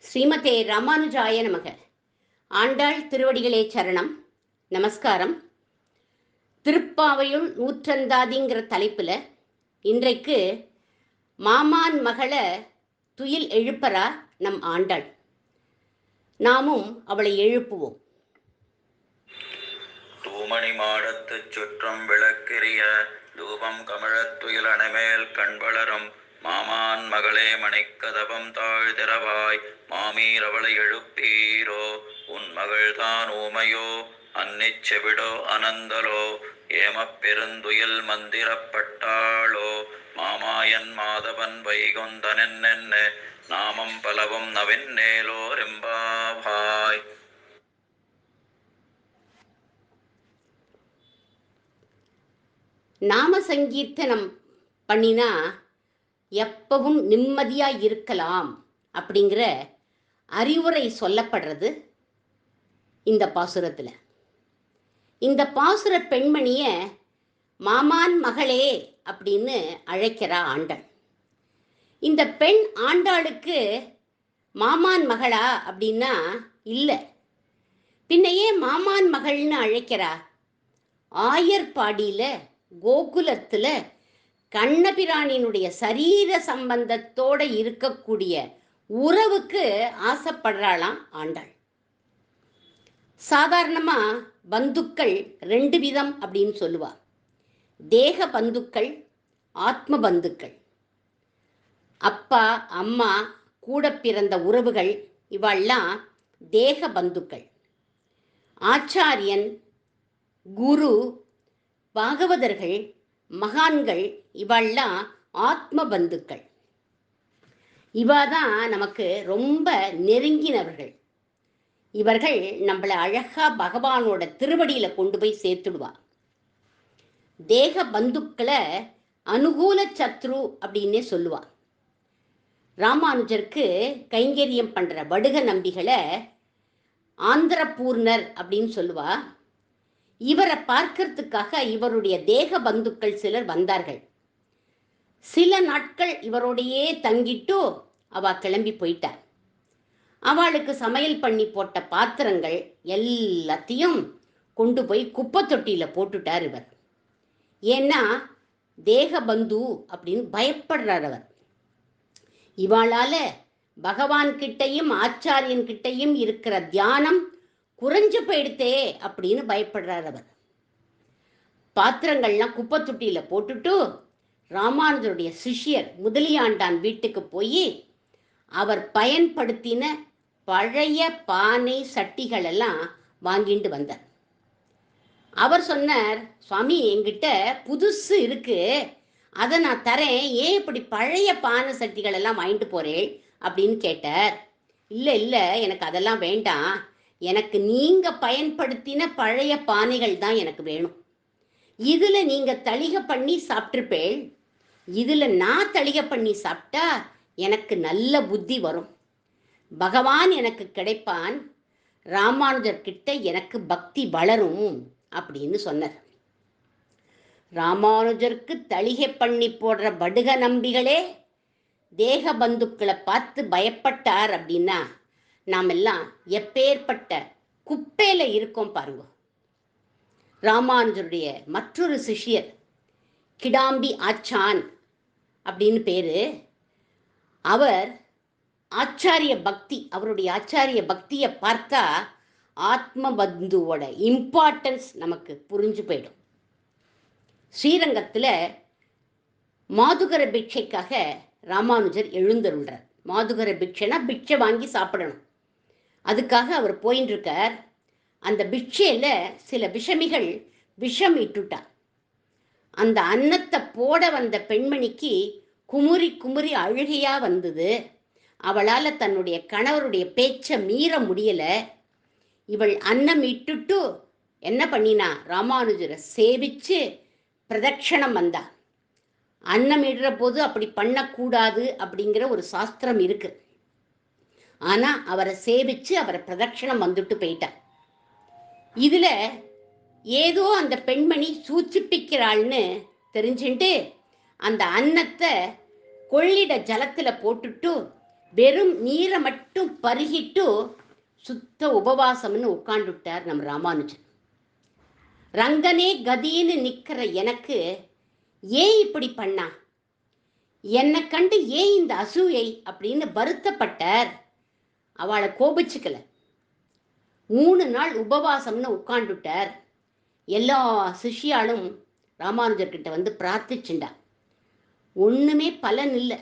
ஸ்ரீமதே ராமானுஜாய நமக. ஆண்டாள் திருவடிகளே சரணம். நமஸ்காரம். திருப்பாவையுள் நூற்றந்தாதிங்கிற தலைப்பில் இன்றைக்கு மாமான் மகளை துயில் எழுப்பறா நம் ஆண்டாள். நாமும் அவளை எழுப்புவோம். தூமணி மாடத்து சுற்றம் விளக்கெரிய தூபம் கமழத்துயில் அணைமேல் கண் வளரும் மாமான் மகளே மணிக்கதவம் தாழ்திரவாய் மாமீரவளை எழுப்பீரோ உன் மகள்தான் ஊமையோ அன்னிச்செவிடோ அனந்தலோ ஏமப் பெருந்துயில் மந்திரப்பட்டாளோ மாமாயன் மாதவன் வைகுந்தனென்ன நாமம் பலவும் நவின்னேலோ ரெம்பாவாய். நாம சங்கீர்த்தனம் பண்ணினா எப்பவும் நிம்மதியாக இருக்கலாம் அப்படிங்கிற அறிவுரை சொல்லப்படுறது இந்த பாசுரத்தில். இந்த பாசுர பெண்மணிய மாமான் மகளே அப்படின்னு அழைக்கிறா ஆண்டாள். இந்த பெண் ஆண்டாளுக்கு மாமான் மகளா அப்படின்னா இல்லை. பின்னையே மாமான் மகள்னு அழைக்கிறா. ஆயர்பாடியில் கோகுலத்தில் கண்ணபிரானினுடைய சரீர சம்பந்தத்தோட இருக்கக்கூடிய உறவுக்கு ஆசைப்படுறாளாம் ஆண்டாள். சாதாரணமா பந்துக்கள் ரெண்டு விதம் அப்படின்னு சொல்லுவா. தேக பந்துக்கள், ஆத்ம பந்துக்கள். அப்பா அம்மா கூட பிறந்த உறவுகள் இவெல்லாம் தேக பந்துக்கள். ஆச்சாரியன், குரு, பாகவதர்கள், மகான்கள் இவெல்லாம் ஆத்ம பந்துக்கள். இவாதான் நமக்கு ரொம்ப நெருங்கினவர்கள். இவர்கள் நம்மளை அழகா பகவானோட திருவடியில கொண்டு போய் சேர்த்துடுவா. தேக பந்துக்களை அனுகூல சத்ரு அப்படின்னே சொல்லுவா. ராமானுஜருக்கு கைங்கரியம் பண்ற வடுக நம்பிகளை ஆந்திரபூர்ணர் அப்படின்னு சொல்லுவா. இவரை பார்க்கறதுக்காக இவருடைய தேக பந்துக்கள் சிலர் வந்தார்கள். சில நாட்கள் இவரோடையே தங்கிட்டு அவ கிளம்பி போயிட்டார். அவளுக்கு சமையல் பண்ணி போட்ட பாத்திரங்கள் எல்லாத்தையும் கொண்டு போய் குப்பை தொட்டியில போட்டுட்டார் இவர். ஏன்னா தேக பந்து அப்படின்னு பயப்படுறார் அவர். இவாளால பகவான் கிட்டையும் ஆச்சாரியன் கிட்டையும் இருக்கிற தியானம் குறைஞ்சு போயிடுத்தே அப்படின்னு பயப்படுறார் அவர். பாத்திரங்கள்லாம் குப்பை தொட்டியில போட்டுட்டு ராமானுஜருடைய சிஷ்யர் முதலியாண்டான் வீட்டுக்கு போய் அவர் பயன்படுத்தின பழைய பானை சட்டிகள் எல்லாம் வாங்கிட்டு வந்தார். அவர் சொன்னார், சுவாமி என்கிட்ட புதுசு இருக்கு, அதை நான் தரேன், ஏன் இப்படி பழைய பானை சட்டிகள் எல்லாம் வாங்கிட்டு போறேன் அப்படின்னு கேட்டார். இல்லை இல்லை, எனக்கு அதெல்லாம் வேண்டாம், எனக்கு நீங்க பயன்படுத்தின பழைய பானைகள் தான் எனக்கு வேணும். இதுல நீங்க தளிகை பண்ணி சாப்பிட்டுருப்பேள், இதுல நான் தளிகை பண்ணி சாப்பிட்டா எனக்கு நல்ல புத்தி வரும், பகவான் எனக்கு கிடைப்பான், ராமானுஜர்கிட்ட எனக்கு பக்தி வளரும் அப்படின்னு சொன்னார். ராமானுஜருக்கு தளிகை பண்ணி போடுற வடுக நம்பிகளே தேக பந்துக்களை பார்த்து பயப்பட்டார் அப்படின்னா நாம் எல்லாம் எப்பேற்பட்ட குப்பையில இருக்கோம் பாருங்க. ராமானுஜருடைய மற்றொரு சிஷ்யர் கிடாம்பி ஆச்சான் அப்படின்னு பேரு. அவர் ஆச்சாரிய பக்தி, அவருடைய ஆச்சாரிய பக்தியை பார்த்தா ஆத்ம பந்துவோட இம்பார்ட்டன்ஸ் நமக்கு புரிஞ்சு போயிடும். ஸ்ரீரங்கத்தில் மாதுகர பிக்ஷைக்காக ராமானுஜர் எழுந்தருள்றார். மாதுகர பிக்ஷைனா பிக்ஷை வாங்கி சாப்பிடணும். அதுக்காக அவர் போயின்னு இருக்கார். அந்த பிக்ஷையில சில விஷமிகள் விஷம் இட்டுட்டார். அந்த அன்னத்தை போட வந்த பெண்மணிக்கு குமுறி குமுறி அழுகையா வந்தது. அவளால் தன்னுடைய கணவருடைய பேச்சை மீற முடியல. இவள் அன்னம் இட்டுட்டு என்ன பண்ணினா, ராமானுஜரை சேவிச்சு பிரதட்சணம் வந்தா. அன்னம் இடுற போது அப்படி பண்ணக்கூடாது அப்படிங்கிற ஒரு சாஸ்திரம் இருக்கு. ஆனா அவரை சேவிச்சு அவரை பிரதட்சணம் வந்துட்டு போயிட்டார். இதுல ஏதோ அந்த பெண்மணி சூச்சிப்பிக்கிறாள்னு தெரிஞ்சுட்டு அந்த அன்னத்தை கொள்ளிட ஜலத்துல போட்டுட்டு வெறும் நீரை மட்டும் பருகிட்டு சுத்த உபவாசம்னு உட்காந்துட்டார் நம்ம ராமானுஜன். ரங்கனே கதின்னு நிற்கிற எனக்கு ஏன் இப்படி பண்ணா, என்னை கண்டு ஏன் இந்த அசூயை அப்படின்னு வருத்தப்பட்டார். அவளை கோபிச்சுக்கல. 3 நாள் உபவாசம்னு உட்காந்துட்டார். எல்லா சிஷ்யாலும் ராமானுஜர்கிட்ட வந்து பிரார்த்திச்சுண்டா. ஒன்றுமே பலன் இல்லை,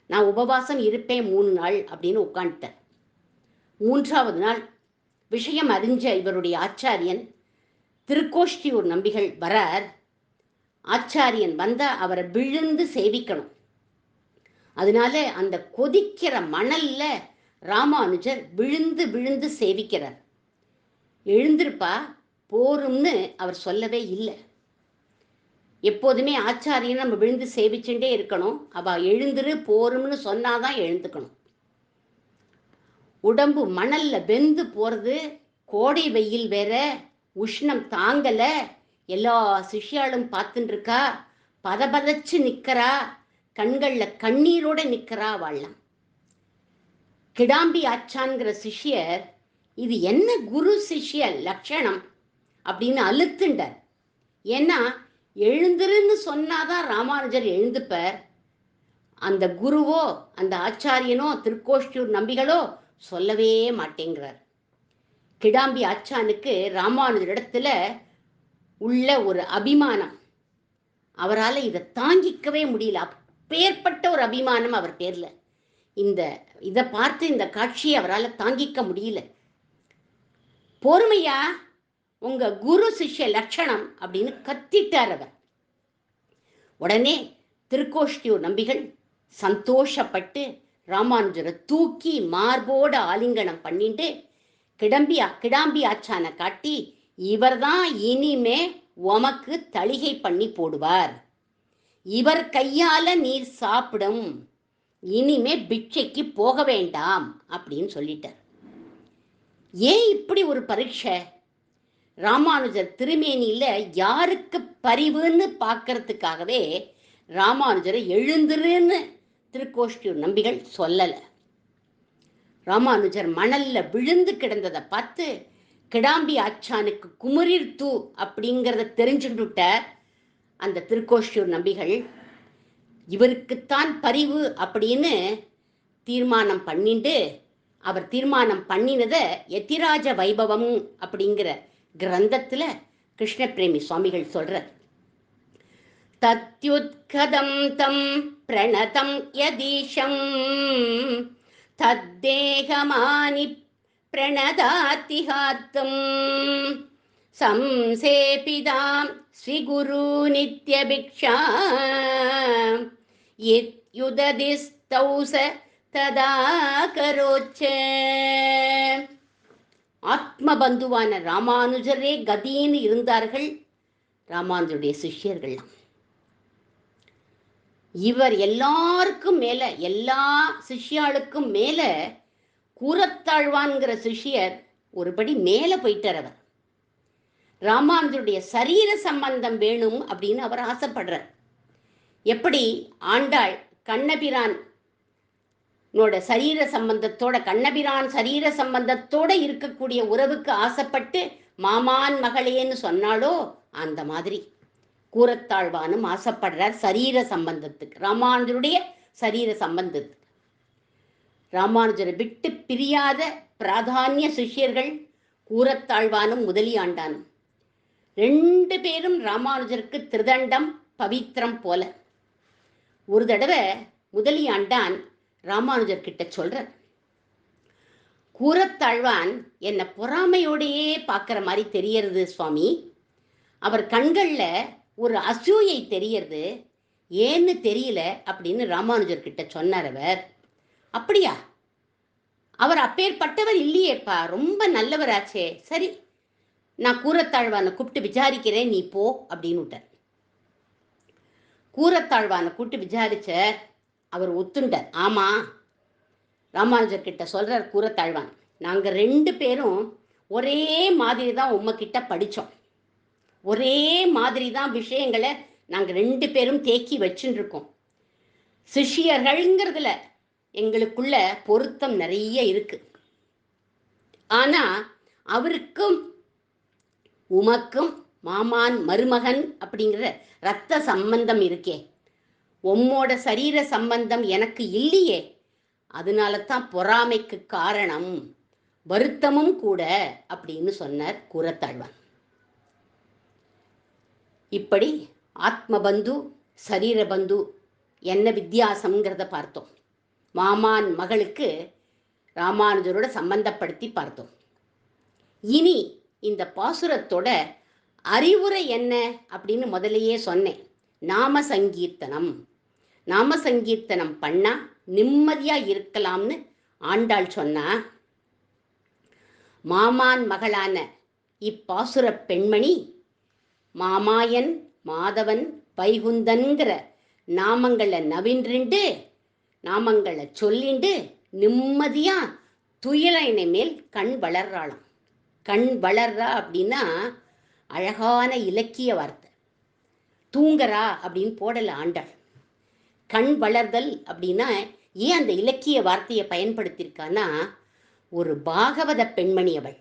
நான் உபவாசம் இருப்பேன் 3 நாள் அப்படின்னு உட்காந்துட்டார். 3ஆவது நாள் விஷயம் அறிஞ்ச இவருடைய ஆச்சாரியன் திருக்கோஷ்டியூர் நம்பிகள் வரார். ஆச்சாரியன் வந்தால் அவரை விழுந்து சேவிக்கணும். அதனால அந்த கொதிக்கிற மணல்ல ராமானுஜர் விழுந்து விழுந்து சேவிக்கிறார். எழுந்திருப்பா போரும்னு அவர் சொல்லவே இல்லை. எப்போதுமே ஆச்சாரியன் நம்ம விழுந்து சேவிச்சுட்டே இருக்கணும். அவ எழுந்துரு போரும்னு சொன்னாதான் எழுந்துக்கணும். உடம்பு மணல்ல வெந்து போறது, கோடை வெயில் வேற, உஷ்ணம் தாங்கல. எல்லா சிஷ்யாலும் பார்த்துட்டு இருக்கா. பதபதச்சு நிற்கிறா, கண்கள்ல கண்ணீரோட நிற்கிறா. வாழலாம் கிடாம்பி ஆச்சான்கிற சிஷ்யர் இது என்ன குரு சிஷ்ய லட்சணம் அப்படின்னு அழுத்துண்டார். ஏன்னா எழுந்துருன்னு சொன்னாதான் ராமானுஜர் எழுந்துப்பார். அந்த குருவோ அந்த ஆச்சாரியனோ திருக்கோஷ்டியூர் நம்பிகளோ சொல்லவே மாட்டேங்கிறார். கிடாம்பி ஆச்சானுக்கு ராமானுஜரிடத்துல உள்ள ஒரு அபிமானம், அவரால் இதை தாங்கிக்கவே முடியல. அப்பேற்பட்ட ஒரு அபிமானம் அவர் பேர்ல. இதை பார்த்து இந்த காட்சியை அவரால் தாங்கிக்க முடியல. பொறுமையா உங்க குரு சிஷ்ய லட்சணம் அப்படின்னு கத்திட்டார் அவர். உடனே திருக்கோஷ்டியூர் நம்பிகள் சந்தோஷப்பட்டு ராமானுஜரை தூக்கி மார்போட ஆலிங்கனம் பண்ணிட்டு கிடாம்பி ஆச்சானை காட்டி, இவர்தான் இனிமே உமக்கு தளிகை பண்ணி போடுவார், இவர் கையால நீர் சாப்பிடும், இனிமே பிட்சைக்கு போக வேண்டாம் அப்படின்னு சொல்லிட்டார். ஏன் இப்படி ஒரு பரீட்சை? ராமானுஜர் திருமேனியில யாருக்கு பரிவுன்னு பார்க்கறதுக்காகவே ராமானுஜரை எழுந்துருன்னு திருக்கோஷ்டியூர் நம்பிகள் சொல்லலை. ராமானுஜர் மணல்ல விழுந்து கிடந்ததை பார்த்து கிடாம்பி ஆச்சானுக்கு குமரிர் தூ அப்படிங்கிறத தெரிஞ்சுக்கிட்டார் அந்த திருக்கோஷ்டியூர் நம்பிகள். இவருக்குத்தான் பரிவு அப்படின்னு தீர்மானம் பண்ணிட்டு, அவர் தீர்மானம் பண்ணினதை யதிராஜ வைபவம் அப்படிங்கிற கிரந்தத்துல கிருஷ்ணபிரேமி சுவாமிகள் சொல்றார். தத்யுத்கதம் தம் பிரணதம் யதீஷம் தத்தேகமானி பிரணதாத்திஹார்த்தம் சம்சேபிதாம் ஸ்ரீகுரு நித்யபிக்ஷா யுததிஸ்தௌச ததா கரோச்ச. ஆத்மபந்துவான ராமானுஜரே கதின்னு இருந்தார்கள் ராமானுஜருடைய சிஷ்யர்கள்லாம். இவர் எல்லாருக்கும் மேல, எல்லா சிஷ்யாளுக்கும் மேல கூரத்தாழ்வான்கிற சிஷ்யர் ஒருபடி மேல போயிட்டார். அவர் ராமானுஜருடைய சரீர சம்பந்தம் வேணும் அப்படின்னு அவர் ஆசைப்படுறார். எப்படி ஆண்டாள் கண்ணபிரான் சரீர சம்பந்தத்தோட, கண்ணபிரான் சரீர சம்பந்தத்தோட இருக்கக்கூடிய உறவுக்கு ஆசைப்பட்டு மாமான் மகளேன்னு சொன்னாலோ, அந்த மாதிரி கூரத்தாழ்வானும் ஆசைப்படுறார் சரீர சம்பந்தத்துக்கு, ராமானுஜருடைய சரீர சம்பந்தத்துக்கு. ராமானுஜரை விட்டு பிரியாத பிராதானிய சிஷ்யர்கள் கூரத்தாழ்வானும் முதலியாண்டானும். 2 பேரும் ராமானுஜருக்கு திருதண்டம் பவித்திரம் போல. ஒரு தடவை முதலியாண்டான் ராமானுஜர் கிட்ட சொல்ற, கூரத்தாழ்வான் என்னை பொறாமையோடையே பார்க்குற மாதிரி தெரியறது சுவாமி, அவர் கண்கள்ல ஒரு அசூயை தெரியறது, ஏன்னு தெரியல அப்படின்னு ராமானுஜர் கிட்ட சொன்னார். அவர் அப்படியா, அவர் அப்பேற்பட்டவர் இல்லையேப்பா, ரொம்ப நல்லவராச்சே, சரி நான் கூரத்தாழ்வானை கூப்பிட்டு விசாரிக்கிறேன், நீ போ அப்படின்னு விட்டார். கூரத்தாழ்வானை கூப்பிட்டு விசாரிச்ச அவர் ஒத்துண்டார். ஆமா, ராமானுஜர் கிட்ட சொல்றார் கூரத்தாழ்வான், நாங்க 2 பேரும் ஒரே மாதிரி தான் உம்மகிட்ட படித்தோம், ஒரே மாதிரி தான் விஷயங்களை நாங்கள் 2 பேரும் தேக்கி வச்சுட்டு இருக்கோம். சிஷ்யர்கள்ங்கிறதுல எங்களுக்குள்ள பொருத்தம் நிறைய இருக்கு. ஆனா அவருக்கும் உமக்கும் மாமான் மருமகன் அப்படிங்கிற ரத்த சம்பந்தம் இருக்கே, உம்மோட சரீர சம்பந்தம் எனக்கு இல்லையே, அதனால தான் பொறாமைக்கு காரணம், வருத்தமும் கூட அப்படின்னு சொன்னார் கூரத்தாழ்வான். இப்படி ஆத்மபந்து சரீரபந்து என்ன வித்தியாசம்ங்கிறத பார்த்தோம். மாமான் மகளுக்கு ராமானுஜரோட சம்பந்தப்படுத்தி பார்த்தோம். இனி இந்த பாசுரத்தோட அறிவுரை என்ன அப்படின்னு முதலையே சொன்னேன். நாம சங்கீர்த்தனம், நாம சங்கீர்த்தனம் பண்ணா நிம்மதியா இருக்கலாம்னு ஆண்டாள் சொன்னா. மாமான் மகளான இப்பாசுர பெண்மணி மாமாயன் மாதவன் வைகுந்தன்கிற நாமங்களை நவின்றிண்டு நாமங்களை சொல்லிண்டு நிம்மதியா துயிலினை மேல் கண் வளர்றாளாம். கண் வளர்றா அப்படின்னா அழகான இலக்கிய வார்த்தை. தூங்கறா அப்படின்னு போடல ஆண்டாள். கண் வளர்தல் அப்படின்னா ஏன் அந்த இலக்கிய வார்த்தையை பயன்படுத்தியிருக்கான்னா, ஒரு பாகவத பெண்மணி அவள்.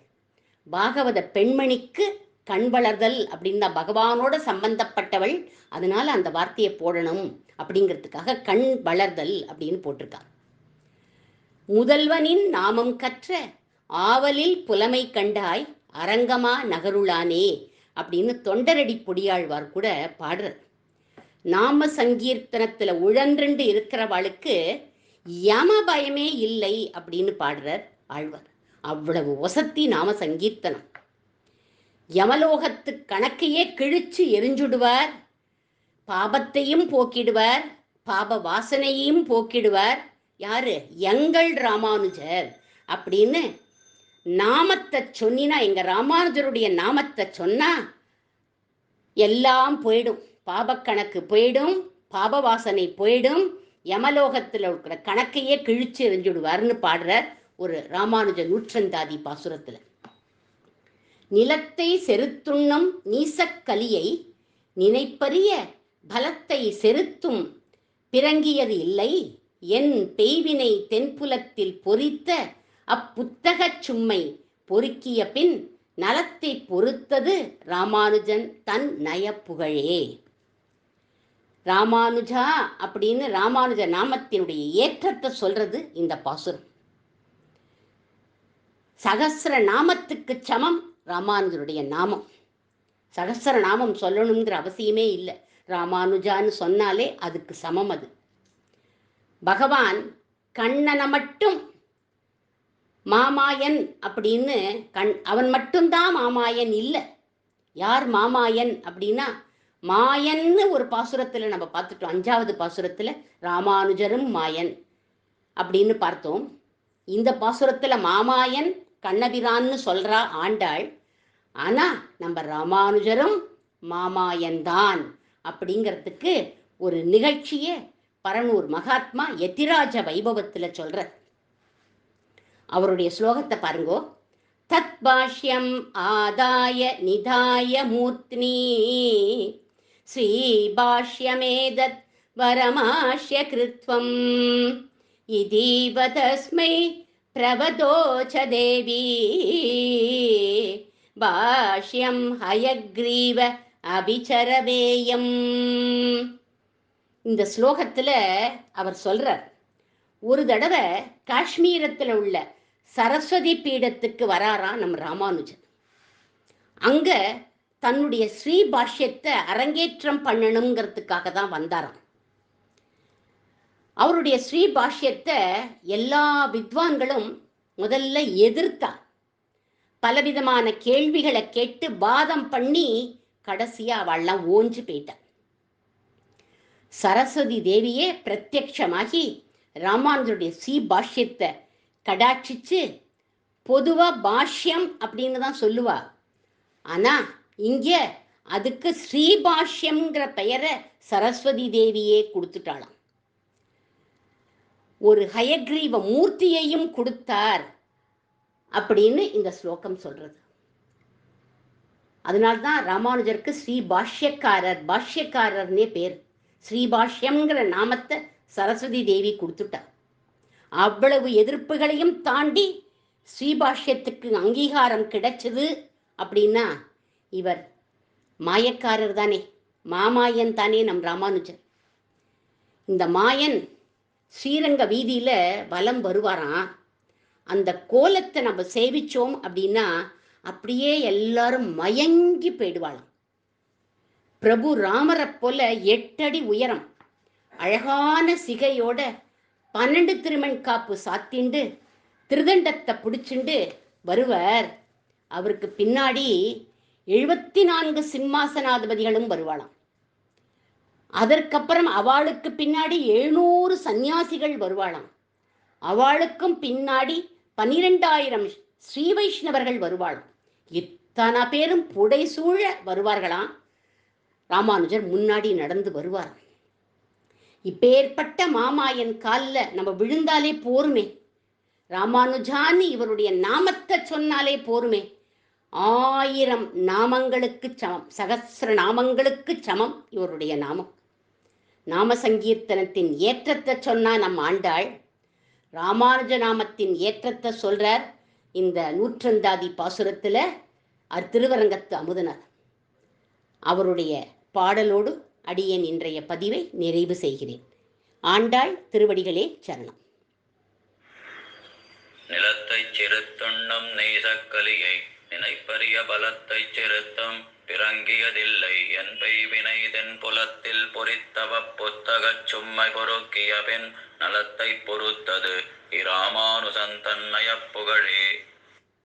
பாகவத பெண்மணிக்கு கண் வளர்தல் அப்படின்னா பகவானோட சம்பந்தப்பட்டவள், அதனால அந்த வார்த்தையை போடணும் அப்படிங்கிறதுக்காக கண் வளர்தல் அப்படின்னு போட்டிருக்காங்க. முதல்வனின் நாமம் கற்ற ஆவலில் புலமை கண்டாய் அரங்கமா நகருளானே அப்படின்னு தொண்டரடி பொடியாழ்வார் கூட பாடுறார். நாம சங்கீர்த்தனத்துல உழன்று இருக்கிறவாளுக்கு யம பயமே இல்லை அப்படின்னு பாடுறார் ஆழ்வார். அவ்வளவு வசத்தி நாம சங்கீர்த்தனம். யமலோகத்து கணக்கையே கிழிச்சு எரிஞ்சுடுவார், பாபத்தையும் போக்கிடுவார், பாப வாசனையையும் போக்கிடுவார். யாரு? எங்கள் ராமானுஜர் அப்படின்னு நாமத்தை சொன்னா, எங்க ராமானுஜருடைய நாமத்தை சொன்னா எல்லாம் போயிடும். பாபக்கணக்கு போயிடும், பாப வாசனை போயிடும், யமலோகத்தில் இருக்கிற கணக்கையே கிழிச்சு எறிஞ்சுடுவார்னு பாடுறார் ஒரு ராமானுஜ நூற்றந்தாதி பாசுரத்துல. நிலத்தை செருத்துண்ணும் நீசக்கலியை நினைப்பரிய பலத்தை செருத்தும் பிறங்கியது இல்லை, என் பெய்வினை தென்புலத்தில் பொறித்த அப்புத்தகச் சும்மை பொறுக்கிய பின் நலத்தை பொறுத்தது ராமானுஜன் தன் நயப்புகழே. ராமானுஜா அப்படின்னு ராமானுஜ நாமத்தினுடைய ஏற்றத்தை சொல்றது இந்த பாசுரம். சகஸ்ர நாமத்துக்கு சமம் ராமானுஜருடைய நாமம். சகஸ்ர நாமம் சொல்லணுங்கிற அவசியமே இல்லை, ராமானுஜான்னு சொன்னாலே அதுக்கு சமம். அது பகவான் கண்ணனை மட்டும் மாமாயன் அப்படின்னு அவன் மட்டும்தான் மாமாயன் இல்லை. யார் மாமாயன் அப்படின்னா, மாயன்னு ஒரு பாசுரத்துல நம்ம பார்த்துட்டோம். 5வது பாசுரத்துல ராமானுஜரும் மாயன் அப்படின்னு பார்த்தோம். இந்த பாசுரத்துல மாமாயன் கண்ணபிரான்னு சொல்றா ஆண்டாள். ஆனா நம்ம ராமானுஜரும் மாமாயன்தான் அப்படிங்கிறதுக்கு ஒரு நிகழ்ச்சியை பரனூர் மகாத்மா யதிராஜ வைபவத்துல சொல்ற. அவருடைய ஸ்லோகத்தை பாருங்கோ. தத் பாஷ்யம் ஆதாய நிதாய மூர்த்னி ஸ்ரீ பாஷ்யமேதத் வரமாஷ்ய கிருத்வம் இதீவ தஸ்மை பிரவதோச்ச தேவி பாஷ்யம் ஹயக்ரீவ அபிச்சரவேயம். இந்த ஸ்லோகத்துல அவர் சொல்றார், ஒரு தடவை காஷ்மீரத்தில் உள்ள சரஸ்வதி பீடத்துக்கு வராராம் நம் ராமானுஜன். அங்க தன்னுடைய ஸ்ரீ பாஷ்யத்தை அரங்கேற்றம் பண்ணணுங்கிறதுக்காக தான் வந்தாராம். அவருடைய ஸ்ரீ பாஷ்யத்தை எல்லா வித்வான்களும் முதல்ல எதிர்த்தார். பலவிதமான கேள்விகளை கேட்டு வாதம் பண்ணி கடைசியா அவள்லாம் ஓஞ்சு போயிட்டார். சரஸ்வதி தேவியே பிரத்யட்சமாகி ராமானுஜருடைய ஸ்ரீ பாஷ்யத்தை கடாட்சிச்சு, பொதுவா பாஷ்யம் அப்படின்னு தான் சொல்லுவா, ஆனா இங்க அதுக்கு ஸ்ரீபாஷ்யம்ங்கிற பெயரை சரஸ்வதி தேவியே கொடுத்துட்டாளாம். ஒரு ஹயக்ரீவ மூர்த்தியையும் கொடுத்தார் அப்படின்னு இந்த ஸ்லோகம் சொல்றது. அதனால்தான் ராமானுஜருக்கு ஸ்ரீ பாஷ்யக்காரர், பாஷ்யக்காரர்னே பேர். ஸ்ரீபாஷ்யம்ங்கிற நாமத்தை சரஸ்வதி தேவி கொடுத்துட்டார். அவ்வளவு எதிர்ப்புகளையும் தாண்டி ஸ்ரீபாஷ்யத்துக்கு அங்கீகாரம் கிடைச்சது அப்படின்னா இவர் மாயக்காரர் தானே, மாமாயன் தானே நம் ராமானுஜர். இந்த மாயன் ஸ்ரீரங்க வீதியில வலம் வருவாராம். அந்த கோலத்தை நம்ம சேவிச்சோம் அப்படின்னா அப்படியே எல்லாரும் மயங்கி போயிடுவாளாம். பிரபு ராமரை போல 8 அடி உயரம், அழகான சிகையோட 12 திருமண் காப்பு சாத்திண்டு திருதண்டத்தை பிடிச்சிண்டு வருவர். அவருக்கு பின்னாடி 74 சிம்மாசனாதிபதிகளும் வருவாளாம். அதற்கப்புறம் அவளுக்கு பின்னாடி 700 சந்நியாசிகள் வருவாளாம். அவளுக்கும் பின்னாடி 12,000 ஸ்ரீ வைஷ்ணவர்கள் வருவாளாம். இத்தனை பேரும் புடைசூழ வருவார்களாம். ராமானுஜர் முன்னாடி நடந்து வருவார். இப்பேற்பட்ட மாமாயன் காலில் நம்ம விழுந்தாலே போருமே, ராமானுஜான்னு இவருடைய நாமத்தை சொன்னாலே போருமே. 1000 நாமங்களுக்கு சமம், சகசிர நாமங்களுக்கு சமம் இவருடைய நாமம். நாம சங்கீர்த்தனத்தின் ஏற்றத்தை சொன்னா நம் ஆண்டாள், ராமானுஜ நாமத்தின் ஏற்றத்தை சொல்றார் இந்த 100 பாசுரத்தில் திருவரங்கத்து அமுதனார். அவருடைய பாடலோடு அடியேன் இன்றைய பதிவை நிறைவு செய்கிறேன். ஆண்டாள் திருவடிகளே சரணம். நிலத்தை சிறுத்துண்ணும் நேசக்கலியை நினைப்பரிய பலத்தை சிறுத்தம் பிறங்கியதில்லை என்பை வினைதென் புலத்தில் பொறித்தவ புத்தகச் சும்மை பொறுக்கிய பின் நலத்தை பொறுத்தது இராமானுசன் தன்னைய புகழே.